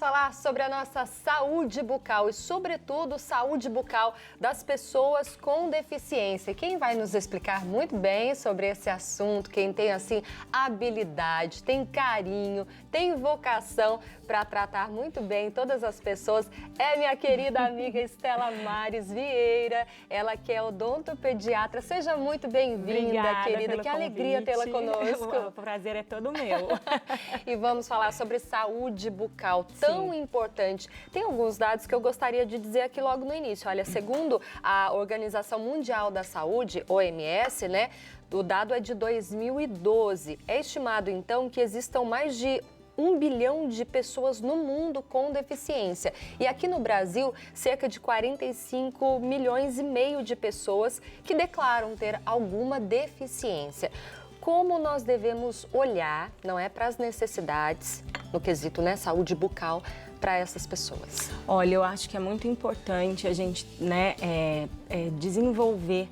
Falar sobre a nossa saúde bucal e, sobretudo, saúde bucal das pessoas com deficiência. Quem vai nos explicar muito bem sobre esse assunto, quem tem, assim, habilidade, tem carinho, tem vocação para tratar muito bem todas as pessoas, é minha querida amiga Estela Mares Vieira, ela que é odontopediatra. Seja muito bem-vinda, querida, que alegria tê-la conosco. O prazer é todo meu. E vamos falar sobre saúde bucal, tão importante. Tem alguns dados que eu gostaria de dizer aqui logo no início. Olha, segundo a Organização Mundial da Saúde, OMS, né, o dado é de 2012. É estimado, então, que existam mais de 1 bilhão de pessoas no mundo com deficiência. E aqui no Brasil, cerca de 45 milhões e meio de pessoas que declaram ter alguma deficiência. Como nós devemos olhar, não é, para as necessidades, no quesito, né, saúde bucal, para essas pessoas? Olha, eu acho que é muito importante a gente, né, desenvolver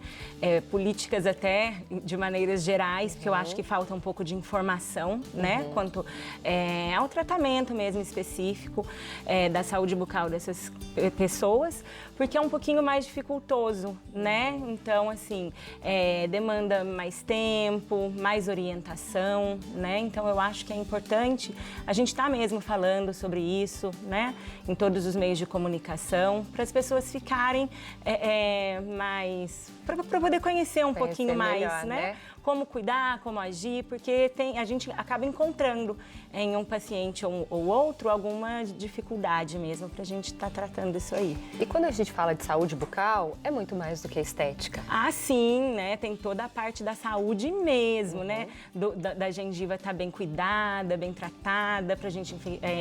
políticas até de maneiras gerais, porque eu acho que falta um pouco de informação, né, quanto ao tratamento mesmo específico da saúde bucal dessas pessoas, porque é um pouquinho mais dificultoso, né? Então, assim, demanda mais tempo, mais orientação, né? Então, eu acho que é importante a gente estar mesmo falando sobre isso, né, em todos os meios de comunicação, para as pessoas ficarem mais, para poder conhecer um pouquinho mais, melhor, né? Como cuidar, como agir, porque a gente acaba encontrando em um paciente ou outro alguma dificuldade mesmo para a gente estar tratando isso aí. E quando a gente fala de saúde bucal, é muito mais do que estética. Ah, sim, né? Tem toda a parte da saúde mesmo, né? Da gengiva estar bem cuidada, bem tratada, para a gente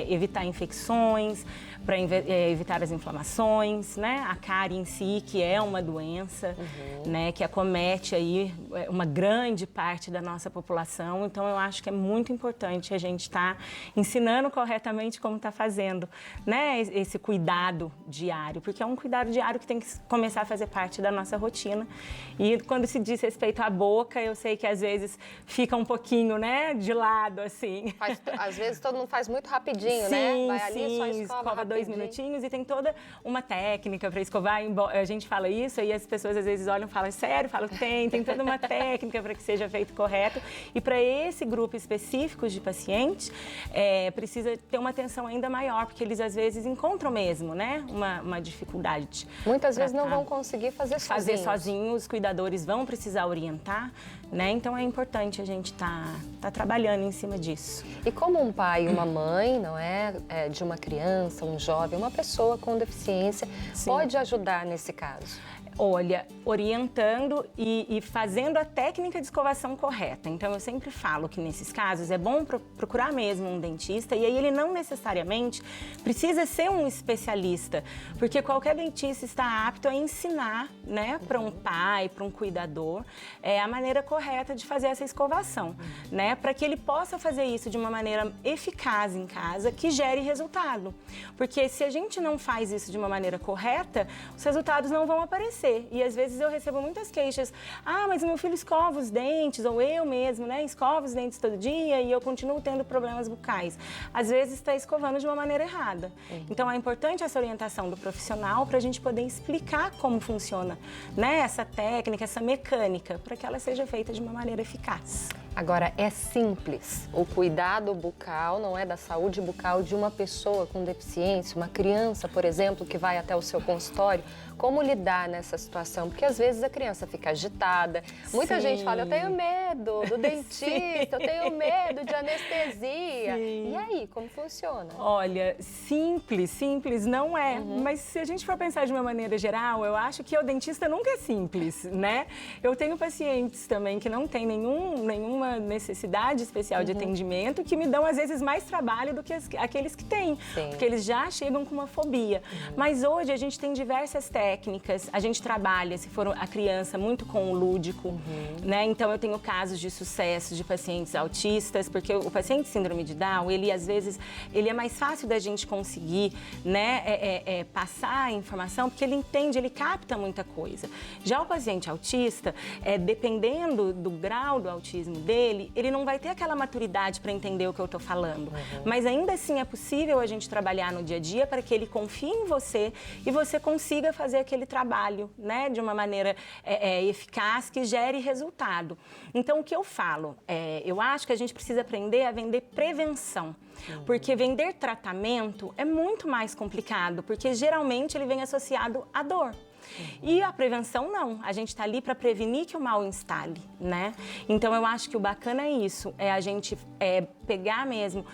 evitar infecções, para evitar as inflamações, né? A cárie em si, que é uma doença, né? Que acomete aí uma grande parte da nossa população. Então, eu acho que é muito importante a gente estar ensinando corretamente como está fazendo, né? Esse cuidado diário, porque é um cuidado diário que tem que começar a fazer parte da nossa rotina. E quando se diz respeito à boca, eu sei que às vezes fica um pouquinho, né, de lado, assim. Às vezes todo mundo faz muito rapidinho, né? Vai ali, só escova 2 minutinhos e tem toda uma técnica para escovar. A gente fala isso e as pessoas às vezes olham e falam, sério? Falam, tem toda uma técnica para que seja feito correto. E para esse grupo específico de pacientes, precisa ter uma atenção ainda maior, porque eles às vezes encontram mesmo, né, uma dificuldade. Muitas vezes não vão conseguir fazer sozinhos, os cuidadores vão precisar orientar, né? Então é importante a gente tá trabalhando em cima disso. E como um pai e uma mãe, não é, de uma criança, um jovem, uma pessoa com deficiência, pode ajudar nesse caso? Olha, orientando e fazendo a técnica de escovação correta. Então, eu sempre falo que nesses casos é bom procurar mesmo um dentista, e aí ele não necessariamente precisa ser um especialista, porque qualquer dentista está apto a ensinar, né, para um pai, para um cuidador, a maneira correta de fazer essa escovação, né, para que ele possa fazer isso de uma maneira eficaz em casa, que gere resultado. Porque se a gente não faz isso de uma maneira correta, os resultados não vão aparecer. E às vezes eu recebo muitas queixas, mas o meu filho escova os dentes, ou eu mesmo, né, escova os dentes todo dia e eu continuo tendo problemas bucais. Às vezes está escovando de uma maneira errada. Então é importante essa orientação do profissional para a gente poder explicar como funciona, né, essa técnica, essa mecânica, para que ela seja feita de uma maneira eficaz. Agora, é simples o cuidado bucal, não é, da saúde bucal de uma pessoa com deficiência, uma criança, por exemplo, que vai até o seu consultório? Como lidar nessa situação? Porque às vezes a criança fica agitada, muita gente fala, eu tenho medo do dentista, eu tenho medo de anestesia. E aí, como funciona? Olha, simples não é, mas se a gente for pensar de uma maneira geral, eu acho que o dentista nunca é simples, né? Eu tenho pacientes também que não têm nenhuma necessidade especial de atendimento, que me dão às vezes mais trabalho do que aqueles que têm, porque eles já chegam com uma fobia. Mas hoje a gente tem diversas técnicas, a gente trabalha, se for a criança, muito com o lúdico, né? Então eu tenho casos de sucesso de pacientes autistas, porque o paciente síndrome de Down, ele às vezes, ele é mais fácil da gente conseguir, né, passar a informação, porque ele entende, ele capta muita coisa. Já o paciente autista, dependendo do grau do autismo dele, dele, ele não vai ter aquela maturidade para entender o que eu estou falando. Mas ainda assim é possível a gente trabalhar no dia a dia para que ele confie em você e você consiga fazer aquele trabalho, né, de uma maneira eficaz que gere resultado. Então, o que eu falo? Eu acho que a gente precisa aprender a vender prevenção. Porque vender tratamento é muito mais complicado, porque geralmente ele vem associado à dor. E a prevenção não, a gente está ali para prevenir que o mal instale, né? Então eu acho que o bacana é isso, é a gente pegar mesmo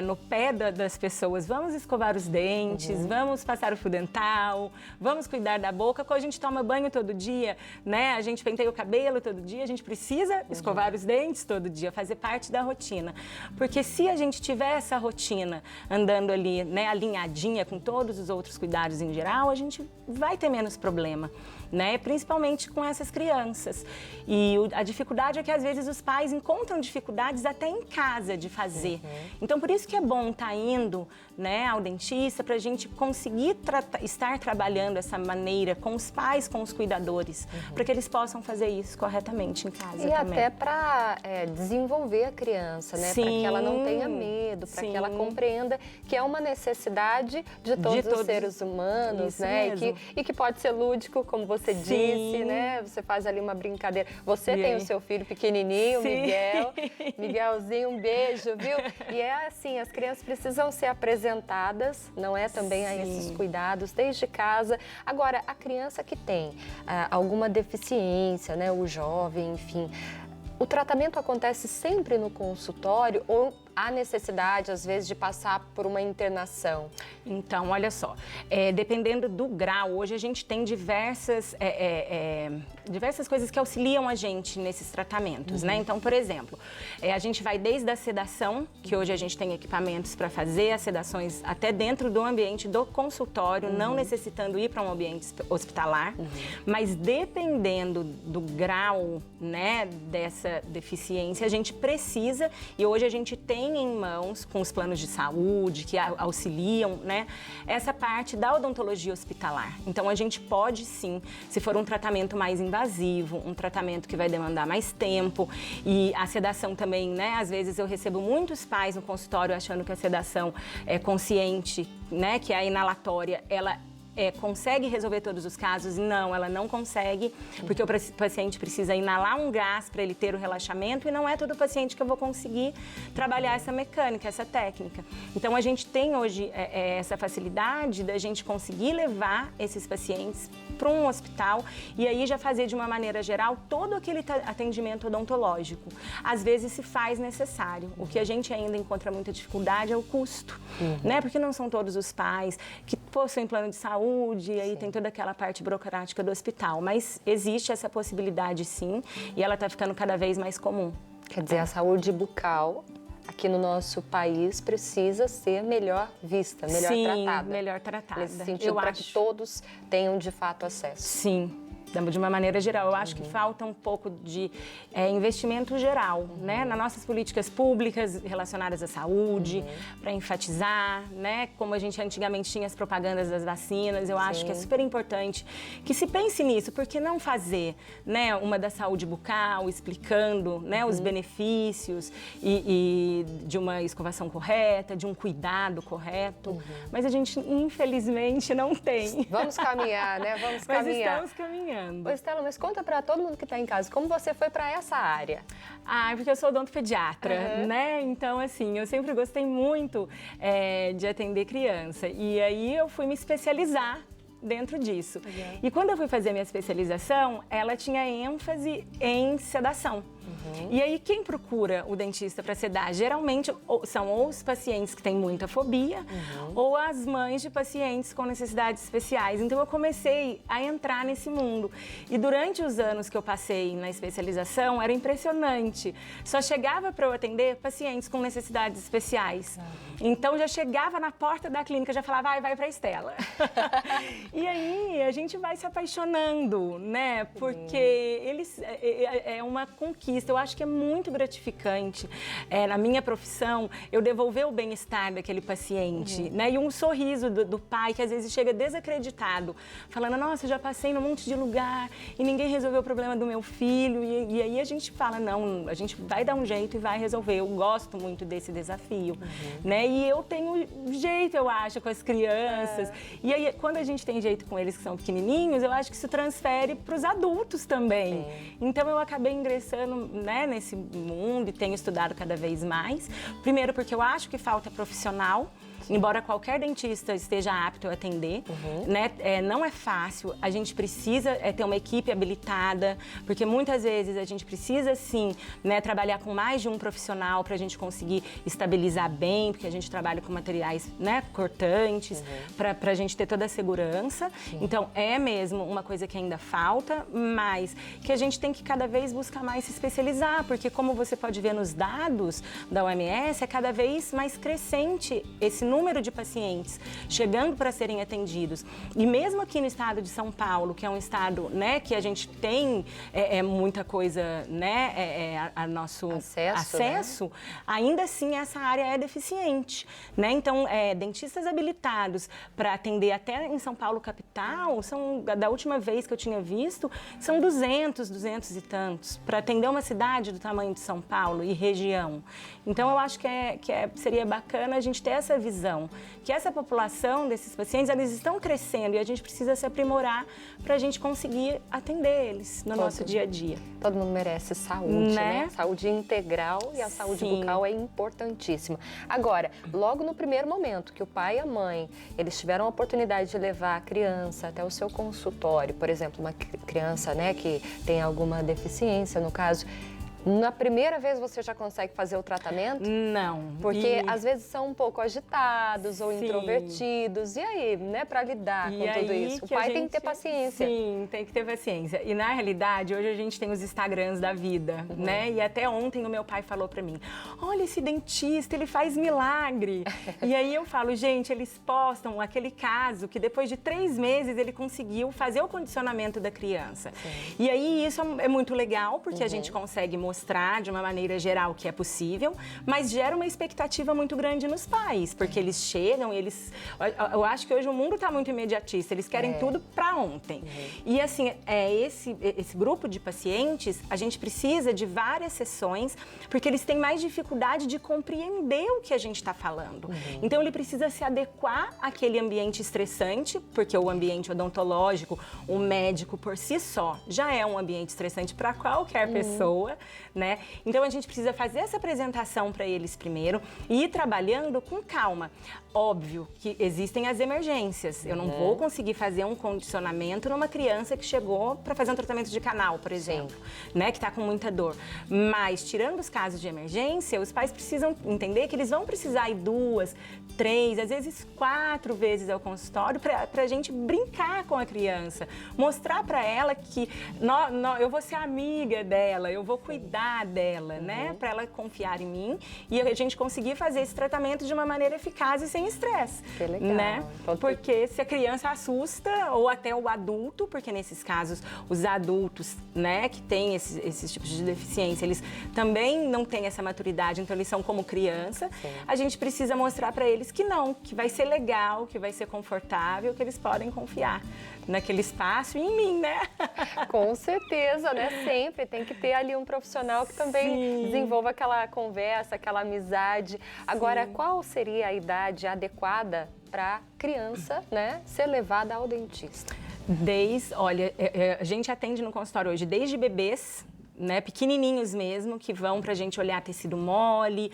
no pé das pessoas, vamos escovar os dentes, vamos passar o fio dental, vamos cuidar da boca, quando a gente toma banho todo dia, né? A gente penteia o cabelo todo dia, a gente precisa escovar os dentes todo dia, fazer parte da rotina. Porque se a gente tiver essa rotina andando ali, né, alinhadinha com todos os outros cuidados em geral, a gente vai ter menos problema, né? Principalmente com essas crianças. E a dificuldade é que às vezes os pais encontram dificuldades até em casa de fazer. Então por isso que é bom estar indo, né, ao dentista para a gente conseguir estar trabalhando essa maneira com os pais, com os cuidadores, para que eles possam fazer isso corretamente em casa e também. até para desenvolver a criança, né? Para que ela não tenha medo, para que ela compreenda que é uma necessidade de todos os seres humanos, né? E que pode ser lúdico, como você disse, né? Você faz ali uma brincadeira. Você tem o seu filho pequenininho, Miguelzinho, um beijo, viu? E é assim, as crianças precisam ser apresentadas, não é? Também a esses cuidados desde casa. Agora, a criança que tem alguma deficiência, né? O jovem, enfim, o tratamento acontece sempre no consultório ou há necessidade, às vezes, de passar por uma internação? Então, olha só, dependendo do grau, hoje a gente tem diversas coisas que auxiliam a gente nesses tratamentos, né? Então, por exemplo, a gente vai desde a sedação, que hoje a gente tem equipamentos para fazer as sedações até dentro do ambiente do consultório, não necessitando ir para um ambiente hospitalar, mas dependendo do grau, né, dessa deficiência, a gente precisa, e hoje a gente tem em mãos, com os planos de saúde, que auxiliam, né, essa parte da odontologia hospitalar. Então, a gente pode sim, se for um tratamento mais invasivo, um tratamento que vai demandar mais tempo, e a sedação também, né, às vezes eu recebo muitos pais no consultório achando que a sedação é consciente, né, que a inalatória, ela consegue resolver todos os casos. Não, ela não consegue, porque o paciente precisa inalar um gás para ele ter o relaxamento e não é todo paciente que eu vou conseguir trabalhar essa mecânica, essa técnica. Então, a gente tem hoje essa facilidade da gente conseguir levar esses pacientes para um hospital e aí já fazer de uma maneira geral todo aquele atendimento odontológico. Às vezes se faz necessário. O que a gente ainda encontra muita dificuldade é o custo, né? Porque não são todos os pais que possuem plano de saúde, e aí tem toda aquela parte burocrática do hospital, mas existe essa possibilidade sim, e ela está ficando cada vez mais comum. Quer dizer, a saúde bucal aqui no nosso país precisa ser melhor vista, melhor tratada. Melhor tratada. Nesse sentido, para que todos tenham de fato acesso. Sim. De uma maneira geral, eu acho que falta um pouco de investimento geral, né, nas nossas políticas públicas relacionadas à saúde, para enfatizar, né, como a gente antigamente tinha as propagandas das vacinas, eu acho que é super importante que se pense nisso, porque não fazer, né, uma da saúde bucal, explicando, né, os benefícios e de uma escovação correta, de um cuidado correto, mas a gente infelizmente não tem. Vamos caminhar, né, vamos caminhar. Mas estamos caminhando. Ô, Estela, mas conta para todo mundo que está em casa, como você foi para essa área? Porque eu sou odontopediatra, né? Então, assim, eu sempre gostei muito de atender criança. E aí eu fui me especializar dentro disso. E quando eu fui fazer minha especialização, ela tinha ênfase em sedação. E aí, quem procura o dentista para sedar, geralmente são ou os pacientes que têm muita fobia ou as mães de pacientes com necessidades especiais. Então, eu comecei a entrar nesse mundo. E durante os anos que eu passei na especialização, era impressionante. Só chegava para eu atender pacientes com necessidades especiais. Então, já chegava na porta da clínica, já falava, vai para a Estela. E aí, a gente vai se apaixonando, né? Porque é uma conquista dentista. Eu acho que é muito gratificante, na minha profissão, eu devolver o bem-estar daquele paciente, né? E um sorriso do pai que às vezes chega desacreditado, falando, nossa, já passei num monte de lugar e ninguém resolveu o problema do meu filho. E aí a gente fala, não, a gente vai dar um jeito e vai resolver. Eu gosto muito desse desafio, né? E eu tenho jeito, eu acho, com as crianças. E aí, quando a gente tem jeito com eles que são pequenininhos, eu acho que isso transfere para os adultos também. Então, eu acabei ingressando, né, nesse mundo e tenho estudado cada vez mais. Primeiro, porque eu acho que falta profissional. Embora qualquer dentista esteja apto a atender, né? Não é fácil, a gente precisa ter uma equipe habilitada, porque muitas vezes a gente precisa, sim, né, trabalhar com mais de um profissional para a gente conseguir estabilizar bem, porque a gente trabalha com materiais, né, cortantes, para a gente ter toda a segurança. Então, é mesmo uma coisa que ainda falta, mas que a gente tem que cada vez buscar mais se especializar, porque como você pode ver nos dados da OMS, é cada vez mais crescente esse número de pacientes chegando para serem atendidos. E mesmo aqui no estado de São Paulo, que é um estado, né, que a gente tem muita coisa, né, a nosso acesso, né? Ainda assim essa área é deficiente, né? Então, dentistas habilitados para atender até em São Paulo capital, da última vez que eu tinha visto, são 200 e tantos, para atender uma cidade do tamanho de São Paulo e região. Então, eu acho que seria bacana a gente ter essa visão, que essa população desses pacientes, eles estão crescendo e a gente precisa se aprimorar para a gente conseguir atender eles no nosso dia a dia. Todo mundo merece saúde, né? Saúde integral e a saúde bucal é importantíssima. Agora, logo no primeiro momento que o pai e a mãe, eles tiveram a oportunidade de levar a criança até o seu consultório, por exemplo, uma criança, né, que tem alguma deficiência, no caso, na primeira vez você já consegue fazer o tratamento? Não. Porque às vezes são um pouco agitados ou introvertidos. E aí, né, para lidar com tudo isso? O pai tem que ter paciência. Sim, tem que ter paciência. E na realidade, hoje a gente tem os Instagrams da vida, né? E até ontem o meu pai falou para mim, olha esse dentista, ele faz milagre. E aí eu falo, gente, eles postam aquele caso que depois de 3 meses ele conseguiu fazer o condicionamento da criança. E aí isso é muito legal, porque a gente consegue mostrar de uma maneira geral que é possível, mas gera uma expectativa muito grande nos pais, porque eles chegam, eu acho que hoje o mundo está muito imediatista, eles querem tudo para ontem. E assim, esse grupo de pacientes, a gente precisa de várias sessões, porque eles têm mais dificuldade de compreender o que a gente está falando. Então ele precisa se adequar àquele ambiente estressante, porque o ambiente odontológico, o médico por si só, já é um ambiente estressante para qualquer pessoa, né? Então a gente precisa fazer essa apresentação para eles primeiro e ir trabalhando com calma. Óbvio que existem as emergências. Eu não vou conseguir fazer um condicionamento numa criança que chegou para fazer um tratamento de canal, por exemplo, né? Que está com muita dor. Mas, tirando os casos de emergência, os pais precisam entender que eles vão precisar ir 2, 3, às vezes 4 vezes ao consultório para a gente brincar com a criança. Mostrar para ela que eu vou ser amiga dela, eu vou cuidar dela, né? Para ela confiar em mim e a gente conseguir fazer esse tratamento de uma maneira eficaz e sem estresse. Que legal. Né? Porque se a criança assusta, ou até o adulto, porque nesses casos os adultos, né, que têm esses tipos de deficiência, eles também não têm essa maturidade, então eles são como criança. A gente precisa mostrar para eles que não, que vai ser legal, que vai ser confortável, que eles podem confiar naquele espaço e em mim, né? Com certeza, né? Sempre tem que ter ali um profissional que também desenvolva aquela conversa, aquela amizade. Agora, qual seria a idade adequada para criança, né, ser levada ao dentista? Olha, a gente atende no consultório hoje desde bebês, né, pequenininhos mesmo, que vão pra gente olhar tecido mole,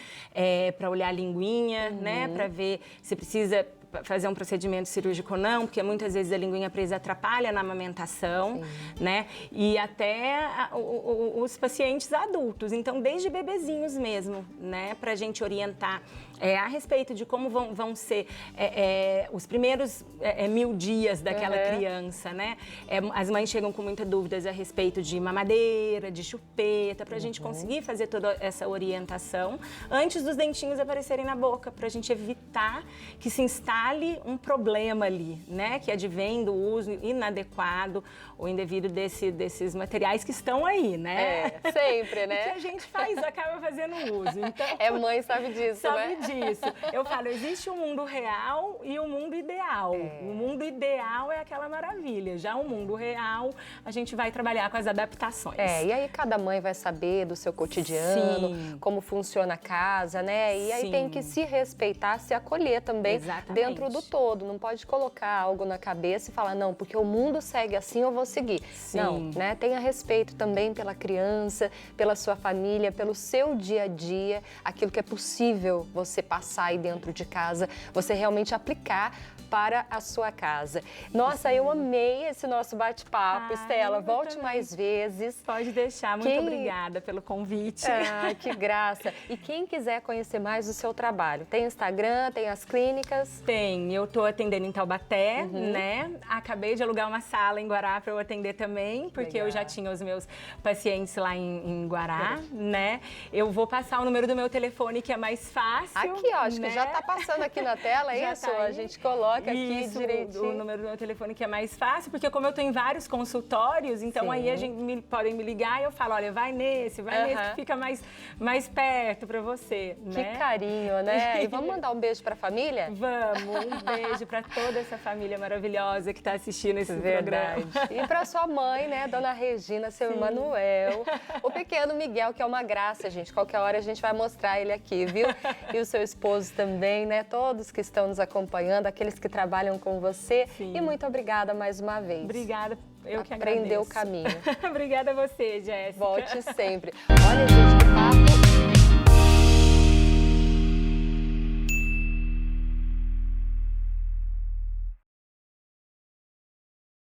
para olhar a linguinha, né, para ver se precisa fazer um procedimento cirúrgico ou não, porque muitas vezes a linguinha presa atrapalha na amamentação, né? E até os pacientes adultos. Então, desde bebezinhos mesmo, né? Pra gente orientar a respeito de como vão ser os primeiros 1000 dias daquela criança, né? As mães chegam com muitas dúvidas a respeito de mamadeira, de chupeta, para a gente conseguir fazer toda essa orientação antes dos dentinhos aparecerem na boca, para a gente evitar que se instale um problema ali, né? Que advém do uso inadequado ou indevido desses materiais que estão aí, né? Sempre, né? Que a gente acaba fazendo uso. Então, mãe sabe disso, sabe disso. Eu falo, existe um mundo real e um mundo ideal. O mundo ideal é aquela maravilha. Já o mundo real, a gente vai trabalhar com as adaptações. E aí cada mãe vai saber do seu cotidiano, como funciona a casa, né? E aí tem que se respeitar, se acolher também dentro do todo. Não pode colocar algo na cabeça e falar, não, porque o mundo segue assim, eu vou seguir. Não, né? Tenha respeito também pela criança, pela sua família, pelo seu dia a dia, aquilo que é possível você passar aí dentro de casa, você realmente aplicar para a sua casa. Nossa, eu amei esse nosso bate-papo, Estela. Volte mais vezes. Pode deixar. Muito obrigada pelo convite. Que graça. E quem quiser conhecer mais do seu trabalho, tem Instagram, tem as clínicas? Tem. Eu estou atendendo em Taubaté, né? Acabei de alugar uma sala em Guará para eu atender também, porque eu já tinha os meus pacientes lá em Guará, né? Eu vou passar o número do meu telefone, que é mais fácil. Aqui, ó, acho que já está passando aqui na tela, é isso? A gente coloca aqui direitinho. O número do meu telefone, que é mais fácil, porque como eu estou em vários consultórios, então aí podem me ligar e eu falo, olha, vai nesse que fica mais perto para você, né? Que carinho, né? E vamos mandar um beijo para a família? Vamos, um beijo para toda essa família maravilhosa que está assistindo esse programa. E para sua mãe, né, Dona Regina, seu Emanuel, o pequeno Miguel, que é uma graça, gente. Qualquer hora a gente vai mostrar ele aqui, viu? E o seu esposo também, né? Todos que estão nos acompanhando, aqueles que trabalham com você. E muito obrigada mais uma vez. Obrigada. Eu que agradeço. Aprendeu o caminho. Obrigada a você, Jéssica. Volte sempre. Olha, gente, que papo